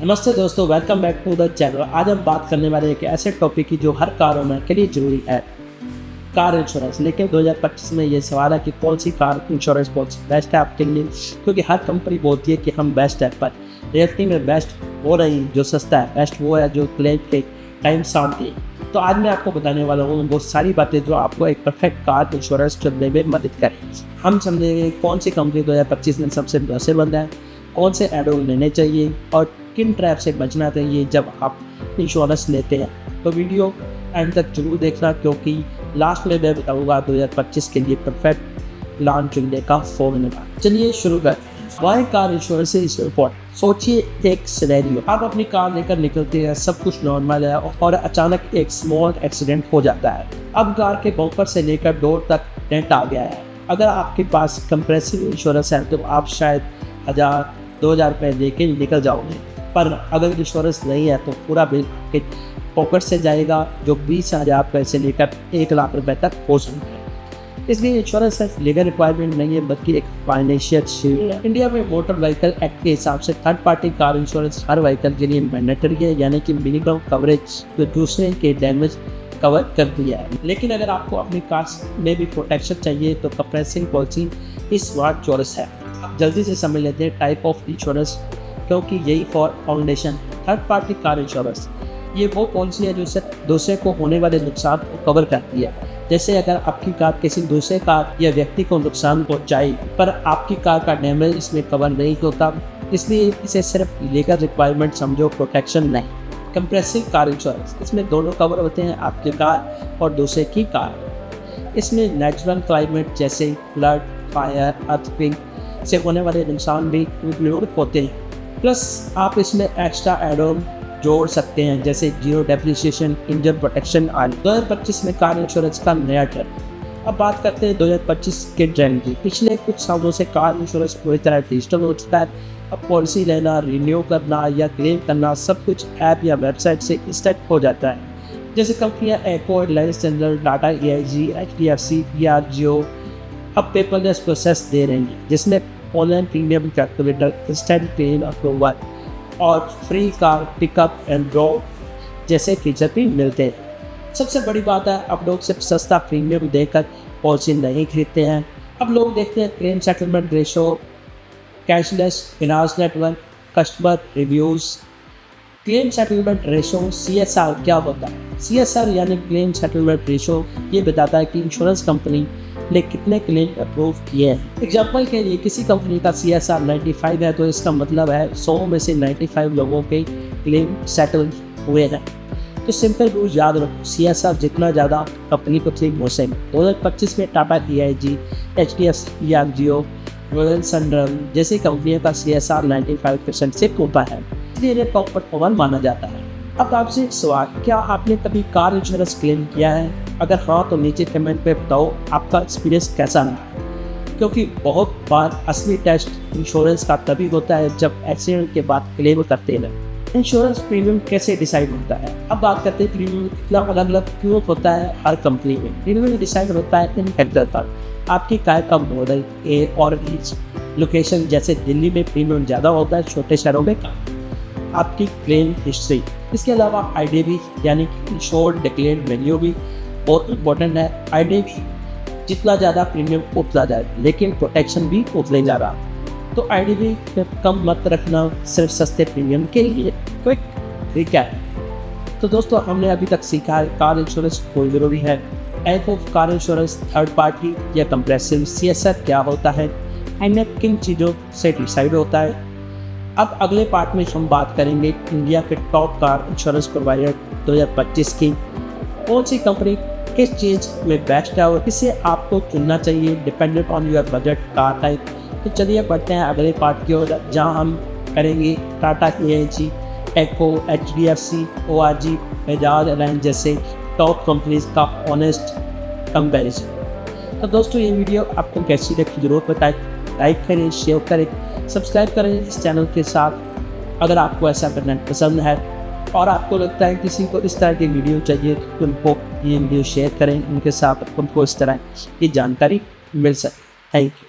नमस्ते दोस्तों, welcome back to the channel. आज हम बात करने वाले एक ऐसे टॉपिक की जो हर कार ओनर के लिए जरूरी है, कार इंश्योरेंस। लेकिन 2025 में ये सवाल है कि कौन सी कार इंश्योरेंस पॉलिसी बेस्ट है आपके लिए, क्योंकि हर कंपनी बोलती है कि हम बेस्ट है, पर रियलिटी में बेस्ट वो नहीं जो सस्ता है, बेस्ट वो है जो क्लेम के टाइम सामने है। तो आज मैं आपको बताने वाला हूँ वो सारी बातें जो आपको एक परफेक्ट कार इंश्योरेंस चुनने में मदद करें। हम समझेंगे कौन सी कंपनी 2025 में सबसे भरोसेमंद है, कौन से एड ऑन लेने चाहिए और किन ट्रैप से बचना चाहिए जब आप इंश्योरेंस लेते हैं। तो वीडियो एंड तक जरूर देखना, क्योंकि लास्ट में मैं बताऊँगा 2025 के लिए परफेक्ट प्लान चुनने का फॉर्मूला। चलिए शुरू करते हैं। Why car insurance is important. सोचिए एक सिनेरियो, आप अपनी कार लेकर निकलते हैं, सब कुछ नॉर्मल है और अचानक एक स्मॉल एक्सीडेंट हो जाता है। अब कार के बम्पर से लेकर डोर तक डेंट आ गया है। अगर आपके पास कंप्रेसिव इंश्योरेंस है तो आप शायद 1000-2000 रुपये लेके निकल जाओगे, पर अगर इंश्योरेंस नहीं है तो पूरा बिल आपके पॉकेट से जाएगा, जो 20,000 रुपये से लेकर 1 लाख रुपये तक हो सकता है। इसलिए इंश्योरेंस सिर्फ लीगल रिक्वायरमेंट नहीं है, बल्कि एक फाइनेंशियल शील्ड है। इंडिया में मोटर व्हीकल एक्ट के हिसाब से थर्ड पार्टी कार इंश्योरेंस हर व्हीकल के लिए मैंडेटरी है, यानी कि मिनिमम कवरेज जो दूसरे के डैमेज कवर कर दिया है। लेकिन अगर आपको अपनी कार में भी प्रोटेक्शन चाहिए तो कंप्रेसिव पॉलिसी स्मार्ट चॉइस है। आप जल्दी से समझ लेते हैं टाइप ऑफ इंश्योरेंस, क्योंकि यही for foundation third party car insurance. ये वो पॉलिसी है जो सिर्फ दूसरे को होने वाले नुकसान को कवर करती है। जैसे अगर आपकी कार किसी दूसरे कार या व्यक्ति को नुकसान पहुंचाई, पर आपकी कार का डैमेज इसमें कवर नहीं होता, इसलिए इसे सिर्फ लीगल रिक्वायरमेंट समझो, प्रोटेक्शन नहीं। कंप्रेसिव कार इंश्योरेंस, इसमें दोनों कवर होते हैं, आपकी कार और दूसरे की कार। इसमें नेचुरल क्लाइमेट जैसे फ्लड, फायर, अर्थक्वेक से होने वाले नुकसान भी इंक्लूड होते हैं। प्लस आप इसमें एक्स्ट्रा एड ऑन जोड़ सकते हैं, जैसे जीरो डेप्रिसिएशन, इंजन प्रोटेक्शन आदि। 2025 में कार इंश्योरेंस का नया ट्रेंड। अब बात करते हैं 2025 के ट्रेंड की। पिछले कुछ सालों से कार इंश्योरेंस पूरी तरह डिजिटल हो चुका है। अब पॉलिसी लेना, रिन्यू करना या क्लेम करना सब कुछ ऐप या वेबसाइट से इंस्टेंट हो जाता है। जैसे कंपनियां Acko, Reliance General, Tata AIG, HDFC, Jio अब पेपरलेस प्रोसेस दे रही है, जिसमें online premium calculator, instant claim approval और free car pickup and drop जैसे फीचर भी मिलते हैं। सबसे बड़ी बात है, अब लोग सिर्फ सस्ता प्रीमियम देकर पॉलिसी नहीं खरीदते हैं। अब लोग देखते हैं claim settlement ratio, cashless finance network, customer reviews. Claim settlement ratio CSR क्या होता है? CSR यानी क्लेम सेटलमेंट रेशो ये बताता है कि इंश्योरेंस कंपनी ने कितने क्लेम अप्रूव किए हैं। एग्जाम्पल के लिए किसी कंपनी का CSR 95 है तो इसका मतलब है 100 में से 95 लोगों के क्लेम सेटल हुए हैं। तो सिंपल रूल याद रखो, CSR जितना ज़्यादा कंपनी को क्लेम हो सके। 2025 में टाटा AIG, HDFC, जियो, रिलायंस जनरल जैसी कंपनियों का CSR 95% से ऊपर है, इसलिए इन्हें टॉप परफॉर्मर माना जाता है। अब आपसे एक सवाल, क्या आपने कभी कार इंश्योरेंस क्लेम किया है? अगर हाँ तो नीचे कमेंट पे बताओ आपका एक्सपीरियंस कैसा रहा, क्योंकि बहुत बार असली टेस्ट इंश्योरेंस का तभी होता है जब एक्सीडेंट के बाद क्लेम करते हैं। इंश्योरेंस प्रीमियम कैसे डिसाइड होता है? अब बात करते हैं प्रीमियम कितना अलग अलग क्यों होता है हर कंपनी में। प्रीमियम डिसाइड होता है इन फैक्टर पर, आपकी कार का मॉडल, ए और ईच लोकेशन, जैसे दिल्ली में प्रीमियम ज़्यादा होता है, छोटे शहरों में कम। आपकी क्लेम हिस्ट्री, इसके अलावा IDV यानी कि इंश्योर्ड डिक्लेयर्ड वैल्यू भी बहुत इंपॉर्टेंट है। IDV जितना ज़्यादा प्रीमियम उतना ज़्यादा, लेकिन प्रोटेक्शन भी उतना ही ज़्यादा। तो IDV में कम मत रखना सिर्फ सस्ते प्रीमियम के लिए। Quick recap. तो दोस्तों, हमने अभी तक सीखा है कार इंश्योरेंस क्यों जरूरी है, type of car insurance, third party या कंप्रेसिव, CSR क्या होता है, एंड किन चीज़ों से डिसाइड होता है। अब अगले पार्ट में हम बात करेंगे इंडिया के टॉप कार इंश्योरेंस प्रोवाइडर 2025 की, कौन सी कंपनी किस चीज़ में बेस्ट है और इसे आपको चुनना चाहिए dependent on your budget, car type. तो चलिए बढ़ते हैं अगले पार्ट की ओर, जहां हम करेंगे टाटा AIG, एक्को, HDFC, ORG, बजाज, रिलायंस जैसे टॉप कंपनीज का ऑनेस्ट कंपैरिजन। तो दोस्तों, ये वीडियो आपको कैसी लगी जरूर बताएं, लाइक करें, शेयर करें, सब्सक्राइब करें इस चैनल के साथ। अगर आपको ऐसा कंटेंट पसंद है और आपको लगता है किसी को इस तरह की वीडियो चाहिए तो उनको ये वीडियो शेयर करें, उनके साथ उनको इस तरह की जानकारी मिल सके। Thank you.